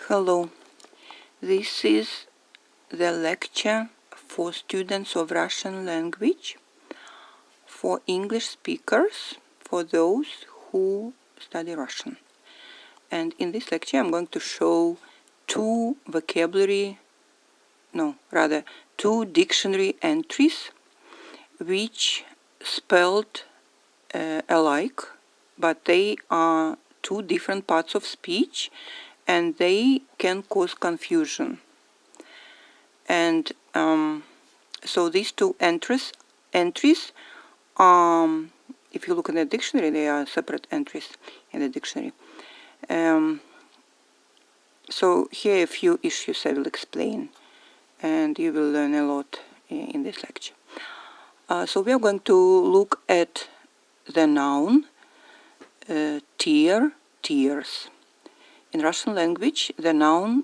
Hello, this is the lecture for students of Russian language, for English speakers, for those who study Russian. And in this lecture I'm going to show two dictionary entries which spelled alike, but they are two different parts of speech and they can cause confusion. And so these two entries, if you look in the dictionary, they are separate entries in the dictionary. So here are a few issues I will explain, and you will learn a lot in this lecture. So we are going to look at the noun tear, tears. In Russian language, the noun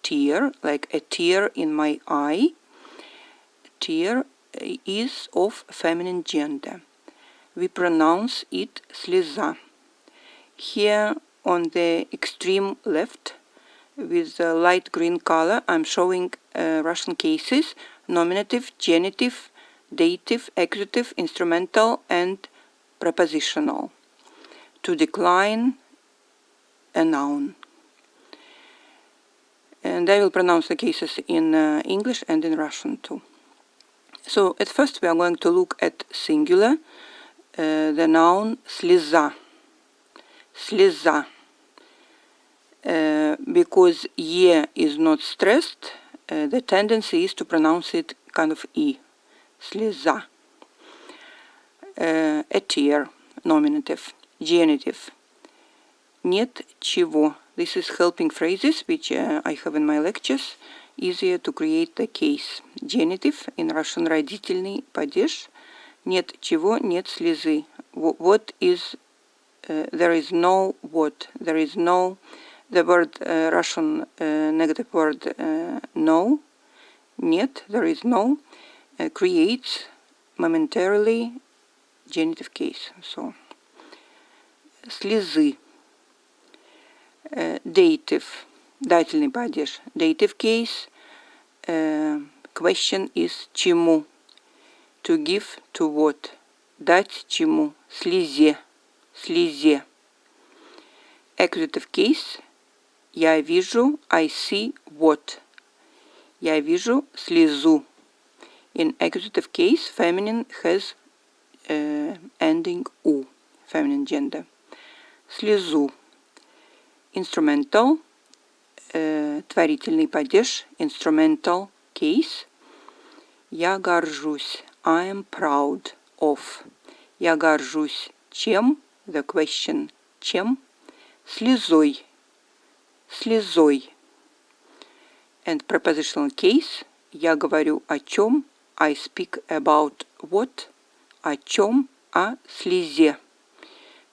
tear, like a tear in my eye, tear is of feminine gender. We pronounce it слеза. Here on the extreme left, with the light green color, I'm showing Russian cases: nominative, genitive, dative, accusative, instrumental, and prepositional, to decline a noun. And I will pronounce the cases in English and in Russian too. So at first we are going to look at singular, the noun слеза. Слеза. Because E is not stressed, the tendency is to pronounce it kind of E. Слеза. A tear, nominative. Genitive. Нет чего. This is helping phrases which I have in my lectures, easier to create the case. Genitive, in Russian родительный падеж. Нет чего, нет слезы. What is, there is no what. There is no, the word Russian negative word no. Нет, there is no, creates momentarily genitive case. So, слезы. Dative, дательный падеж. Dative case, question is чему. To give to what. Дать чему. Слезе. Слезе. Accusative case, я вижу, I see what. Я вижу слезу. In accusative case, feminine has ending u, feminine gender. Слезу. Instrumental, творительный падеж, instrumental case. Я горжусь, I am proud of. Я горжусь чем, the question, чем? Слезой, слезой. And prepositional case, я говорю о чем, I speak about what, о чем, о слезе.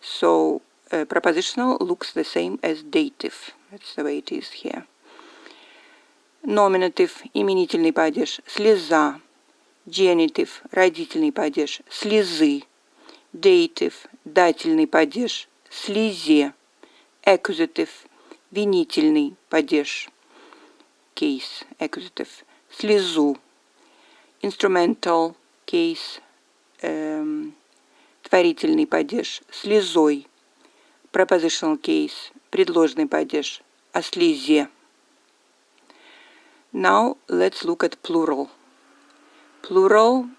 So, prepositional looks the same as dative. That's the way it is here. Nominative, именительный падеж, слеза. Genitive, родительный падеж, слезы. Dative, дательный падеж, слезе. Accusative, винительный падеж, case, accusative, слезу. Instrumental case, творительный падеж, слезой. Prepositional case, предложный падеж, о слезе. Now let's look at plural. Plural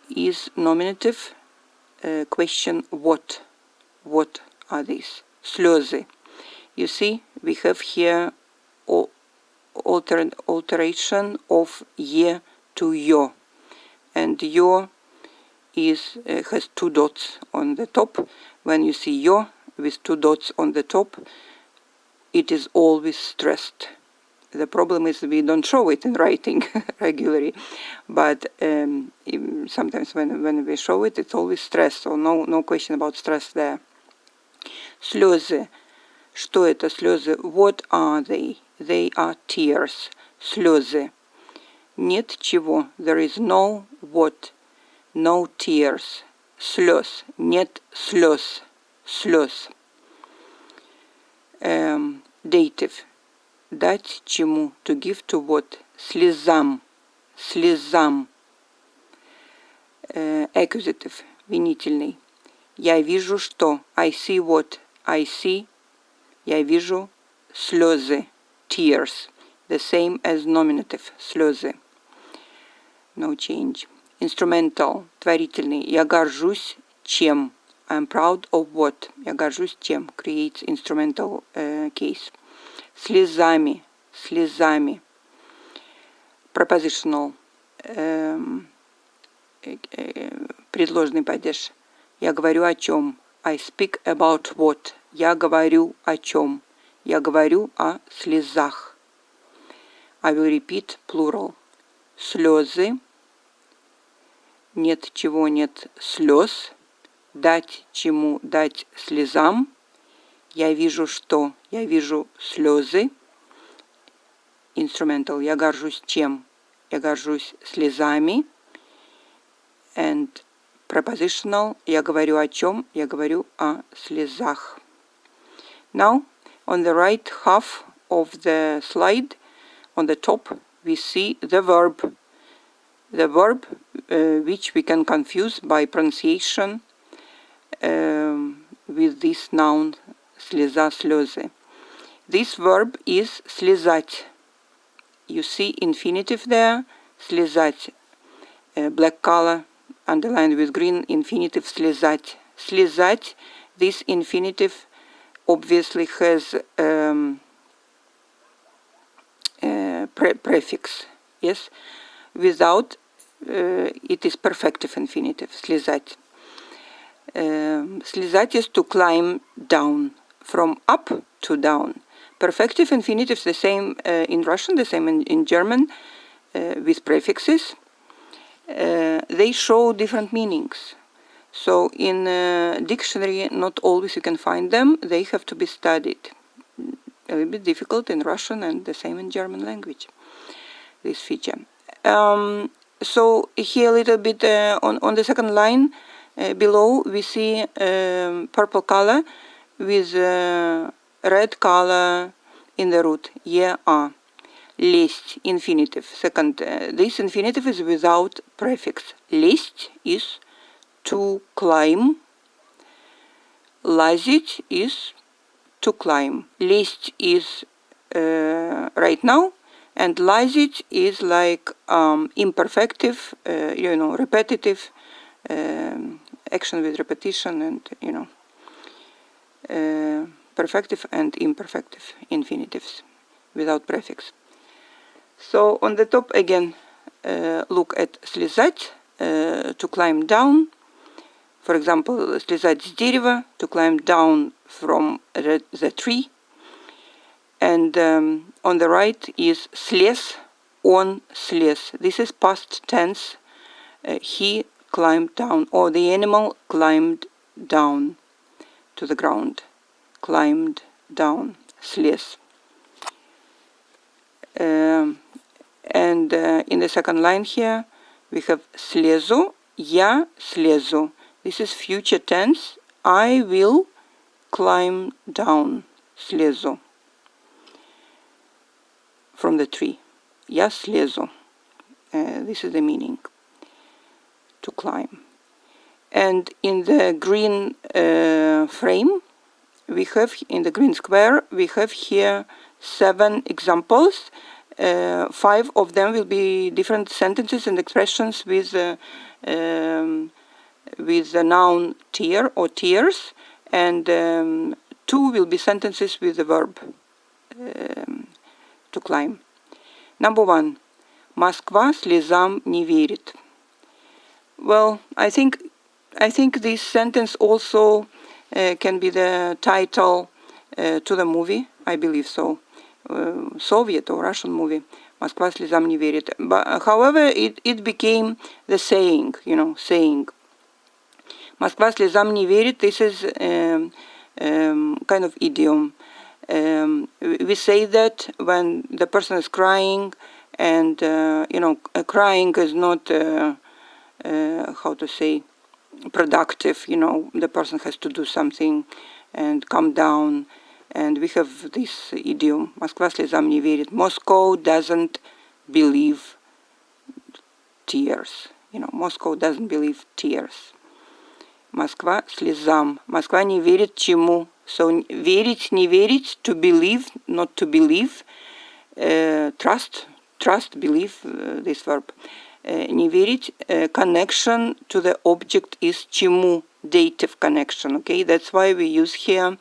is nominative, question what. What are these? Слёзы. You see, we have here alteration of ye to yo. And yo is, has two dots on the top. When you see yo with two dots on the top, it is always stressed. The problem is we don't show it in writing regularly, but sometimes when we show it, it's always stressed, so no question about stress there. Слёзы. Что это слёзы? What are they? They are tears. Слёзы. Нет чего. There is no what. No tears. Слёз. Нет слёз. Слёз. Dative. дать чему, to give to what, слезам, слезам, accusative, винительный. Я вижу что, I see what, I see, я вижу слезы, tears, the same as nominative, слезы, no change. Instrumental, творительный, я горжусь чем, I'm proud of what, я горжусь чем, creates instrumental case. Слезами, слезами, prepositional, предложный падеж. Я говорю о чем, I speak about what, я говорю о чем, я говорю о слезах. I will repeat plural. Слезы, нет чего нет слез, дать чему дать слезам, я вижу что, я вижу слезы, instrumental, я горжусь чем, я горжусь слезами, and prepositional, я говорю о чем, я говорю о слезах. Now, on the right half of the slide, on the top, we see the verb which we can confuse by pronunciation with this noun, слеза, слезы. This verb is слезать. You see infinitive there, слезать, black color, underlined with green, infinitive слезать. Слезать, this infinitive obviously has prefix, yes, without it is perfective infinitive, слезать. Слезать is to climb down, from up to down. Perfective infinitive is the same in Russian, the same in German, with prefixes. They show different meanings. So in dictionary, not always you can find them. They have to be studied. A little bit difficult in Russian and the same in German language, this feature. So here a little bit on the second line below we see purple color with red color in the root, a. Лезть, infinitive. Second, this infinitive is without prefix. Лезть is to climb. Лазить is to climb. Лезть is right now, and лазить is like imperfective, repetitive, action with repetition, and perfective and imperfective infinitives without prefix. So on the top again, look at слезать, to climb down. For example, слезать с дерева, to climb down from the tree. And on the right is слез, он слез. This is past tense. He climbed down, or the animal climbed down to the ground. Climbed down, слез. And in the second line here, we have слезу, я слезу. This is future tense. I will climb down, слезу, from the tree. Я слезу. This is the meaning, to climb. And in the green frame, we have, in the green square, we have here 7 examples. 5 of them will be different sentences and expressions with the noun tear or tears, and 2 will be sentences with the verb to climb. Number 1. Москва слезам не верит. Well, I think this sentence also can be the title to the movie. I believe so. Soviet or Russian movie. Москва слезам не верит. But, however, it became the saying, saying. Москва слезам не верит. This is kind of idiom. We say that when the person is crying, and crying is not how to say, productive. The person has to do something and calm down. And we have this idiom. Москва слезам не верит. Moscow doesn't believe tears. Moscow doesn't believe tears. Москва слезам. Москва не верит чему. So, верить, не верить, to believe, not to believe. Trust, believe, this verb. Не верить, connection to the object is чему, dative connection, okay? That's why we use here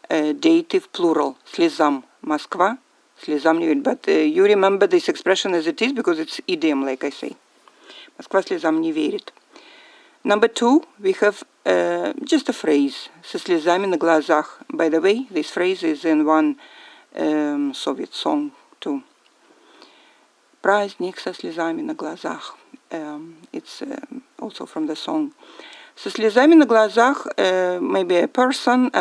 dative plural, слезам. Москва, слезам не верит. But you remember this expression as it is because it's idiom, like I say. Москва слезам не верит. Number 2, we have just a phrase, со слезами на глазах. By the way, this phrase is in one Soviet song too. Праздник со слезами на глазах. It's also from the song. Со слезами на глазах, maybe a person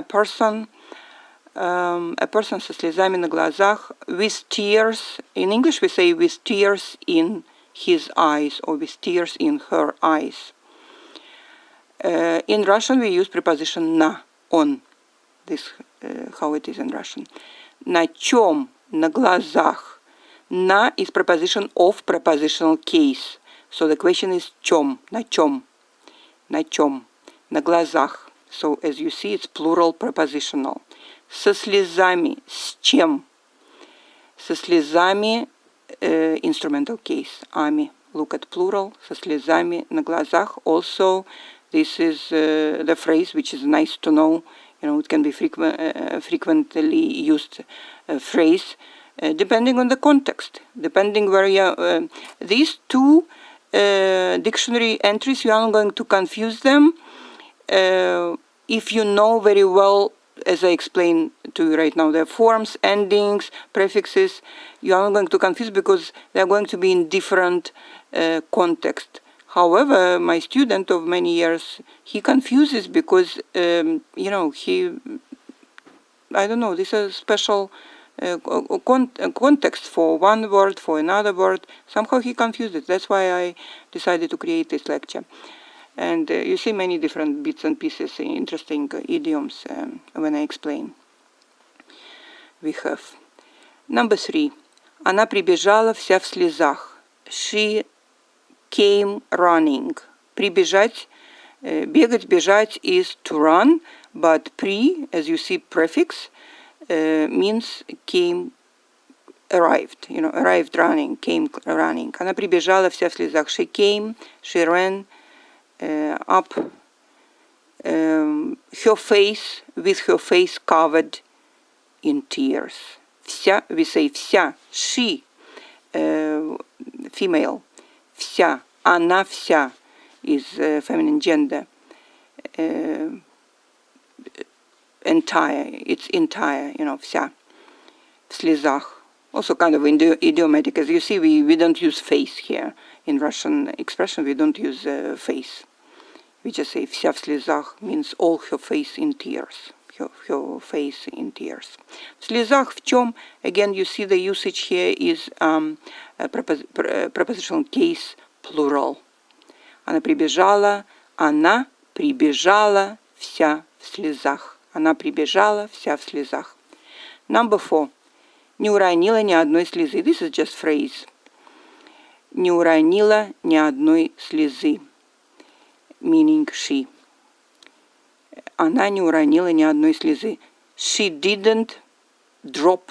со слезами на глазах, with tears. In English we say with tears in his eyes or with tears in her eyes. In Russian we use preposition на, on. This how it is in Russian. На чем? На глазах. На is preposition of prepositional case. So the question is чем? На чем? На чем? На глазах. So as you see it's plural prepositional. Со слезами. С чем? Со слезами instrumental case. Ами. Look at plural. Со слезами на глазах. Also this is the phrase which is nice to know. It can be frequently used phrase depending on the context, depending where you these two dictionary entries, you are not going to confuse them if you know very well, as I explained to you right now, their forms, endings, prefixes. You are not going to confuse because they are going to be in different context. However, my student of many years, he confuses because, I don't know, this is a special context for one word, for another word. Somehow he confused it. That's why I decided to create this lecture. And you see many different bits and pieces, interesting idioms when I explain. We have number 3. Она прибежала вся в слезах. She came running. Прибежать, бегать, бежать is to run, but при, as you see, prefix means came, arrived. Arrived running, came running. Она прибежала вся в слезах. She came, she ran up. Her face, with her face covered in tears. Вся, we say вся. She, female. Вся, она вся is feminine gender. Entire, it's entire, вся. В слезах. Also kind of idiomatic. As you see, we don't use face here. In Russian expression, we don't use face. We just say вся в слезах means all her face in tears. Her face in tears. В слезах в чем? Again, you see the usage here is prepositional case plural. Она прибежала вся в слезах. Она прибежала вся в слезах. Number 4. Не уронила ни одной слезы. This is just phrase. Не уронила ни одной слезы. Meaning she. Она не уронила ни одной слезы. She didn't drop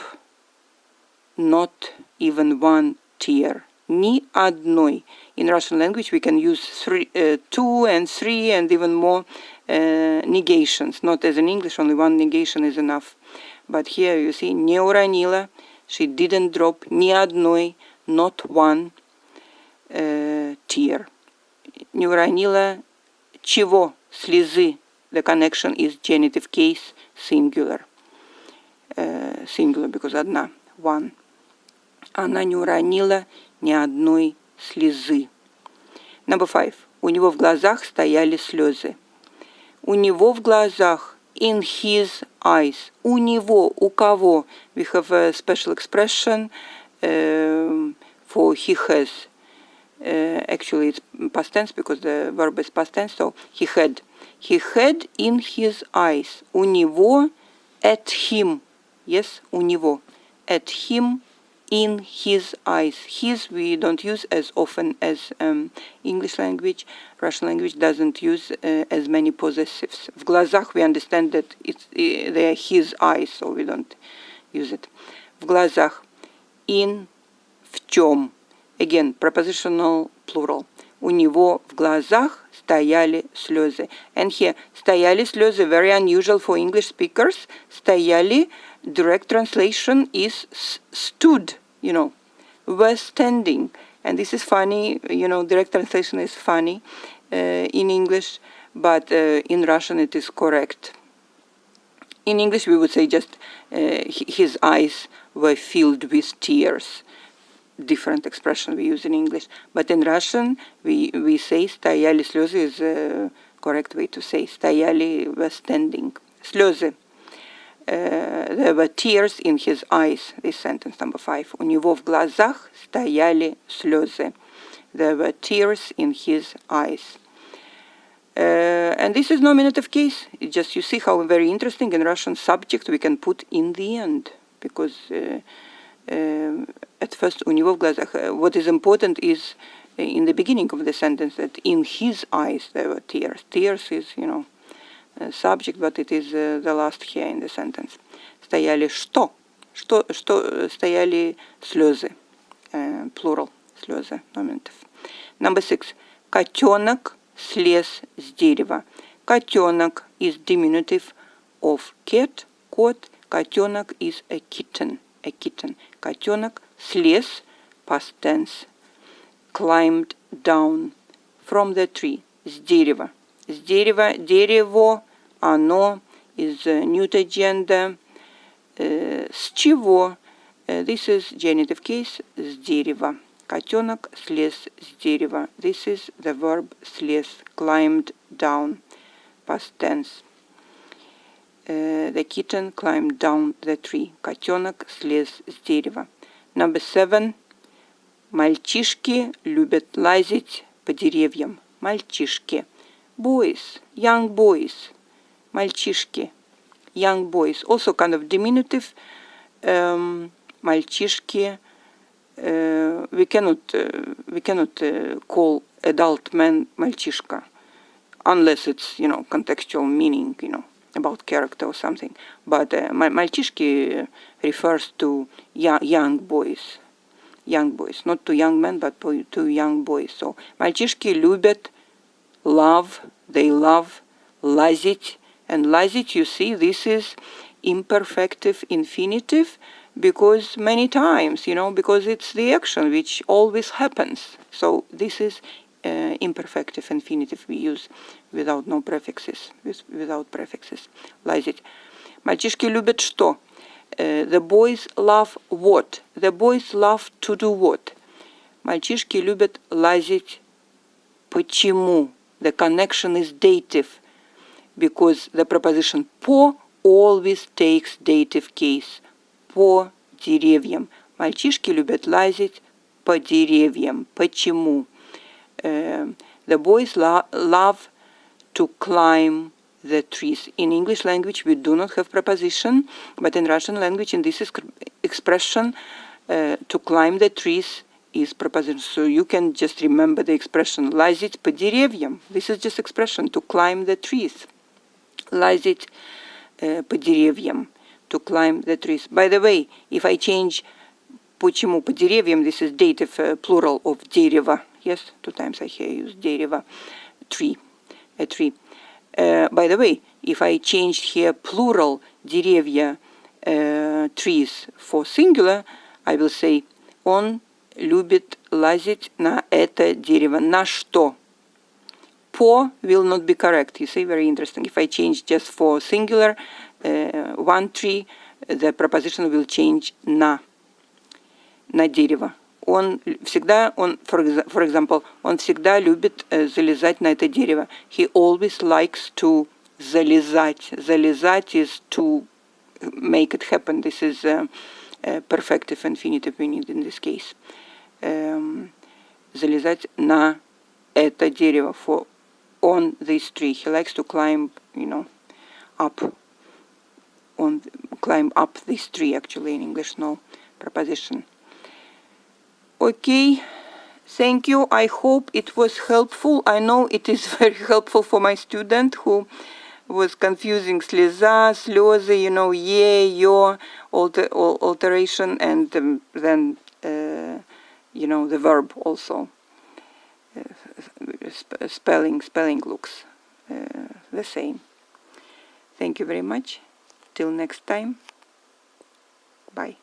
not even one tear. Ни одной. In Russian language we can use 2 and 3 and even more negations. Not as in English, only one negation is enough. But here you see, не уронила. She didn't drop ни одной, not one tear. Не уронила чего? Слезы. The connection is genitive case, singular. Singular, because одна, one. Она не уронила ни одной слезы. Number 5. У него в глазах стояли слезы. У него в глазах, in his eyes. У него, у кого? We have a special expression for he has. Actually, it's past tense because the verb is past tense, so he had. He had in his eyes. У него, at him. Yes, у него. At him, in his eyes. His we don't use as often as English language. Russian language doesn't use as many possessives. В глазах we understand that they are his eyes, so we don't use it. В глазах. In, в чем. Again, prepositional plural. У него в глазах стояли слезы. And here, стояли слезы, very unusual for English speakers. Стояли, direct translation is stood, were standing. And this is funny, direct translation is funny in English, but in Russian it is correct. In English we would say just his eyes were filled with tears. Different expression we use in English. But in Russian we say стояли слезы is a correct way to say. Стояли were standing. Слезы. There were tears in his eyes. This sentence number 5. У него в глазах стояли слезы. There were tears in his eyes. And this is nominative case. It's just you see how very interesting in Russian subject we can put in the end. Because at first, у него в глазах. What is important is in the beginning of the sentence that in his eyes there were tears. Tears is, subject, but it is the last here in the sentence. Стояли что? Что стояли слезы. Plural. Слезы. Nominative. Number 6. Котенок слез с дерева. Котенок is diminutive of cat. Кот. Котенок is a kitten. A kitten. Котенок слез, past tense, climbed down from the tree. С дерева. С дерева. Дерево, оно is neuter gender. С чего? This is genitive case. С дерева. Котенок слез с дерева. This is the verb слез, climbed down, past tense. The kitten climbed down the tree. Котенок слез с дерева. Number 7. Мальчишки любят лазить по деревьям. Мальчишки. Boys. Young boys. Мальчишки. Young boys. Also kind of diminutive. Мальчишки. We cannot call adult man мальчишка unless it's contextual meaning, about character or something. But мальчишки refers to young boys. Young boys. Not to young men, but to young boys. So мальчишки любят, love, they love, лазить. And лазить, you see, this is imperfective infinitive because many times, because it's the action which always happens. So this is imperfective infinitive we use without no prefixes, without prefixes. Лазить. Мальчишки любят что? The boys love what? The boys love to do what? Мальчишки любят лазить. Почему? The connection is dative because the preposition по always takes dative case. По деревьям. Мальчишки любят лазить по деревьям. Почему? The boys love to climb the trees. In English language we do not have preposition, but in Russian language in this expression to climb the trees is preposition. So you can just remember the expression лазить по деревьям. This is just expression to climb the trees. Лазить по деревьям. To climb the trees. By the way, if I change почему по деревьям, this is dative plural of дерево. Yes, 2 times I hear use дерево. Tree. A tree. By the way, if I changed here plural деревья, trees for singular, I will say он любит лазить на это дерево. На что? По will not be correct. You see, very interesting. If I change just for singular, one tree, the preposition will change на дерево. For example, он всегда любит залезать на это дерево. He always likes to залезать. Залезать is to make it happen. This is perfective infinitive we need in this case. Залезать на это дерево. For on this tree. He likes to climb, up climb up this tree. Actually, in English, no preposition. Okay, thank you. I hope it was helpful. I know it is very helpful for my student who was confusing слеза, слёзы, yo, alteration, and then the verb also. Spelling looks the same. Thank you very much. Till next time. Bye.